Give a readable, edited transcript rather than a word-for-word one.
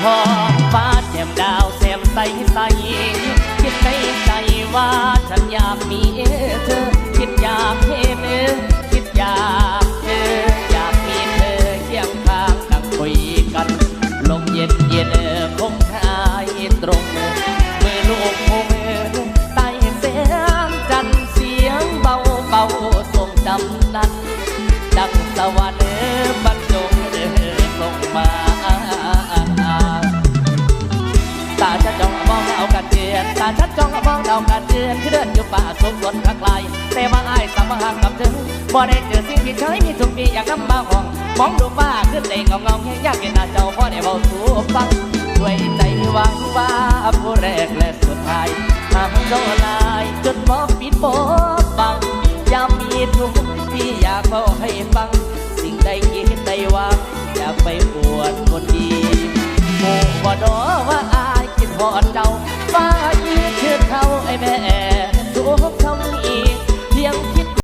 ท้องฟ้าแจ่มดาวแซมใสใสคิดในใจว่าฉันอยากมีเธอคิดอยากเห็นคิดอยากเธออยากมีเธอเคียงข้างนั่งคุยกันลมเย็นเย็นคงหายตรงมือลูกมือใต้แสงจันทร์เสียงเบาเบาทรงจำนั้นดังสวรรค์บรรจงลงมาตาฉันจ้องมองเอากันเจือนตาฉันจ้องมองเอากันเจือนคือเดินอยู่ป่าสมบนข้างไกลแต่ว่าอ้ายสามารถกับเธอบ่ได้เจอสิ่งที่เคยมีทุกปีอยากนำมาห้องมองดูฟ้าขึ้นได้เงาเงาแค่อยากเห็นหน้าเจ้าพอได้เบาสู่ฟังด้วยใจหวังว่าผู้แรกและสุดท้ายหากโดนลายจนบ่ปิดบ่บังยามมีทุกที่อยากเบาให้ฟังสิ่งใดคิดใดหวังอยากไปอวดคนดีโมบ่ดอว่าอายคิดหอดเจ้าฟ้ายืนเชิดเขาไอ้แม่ทุก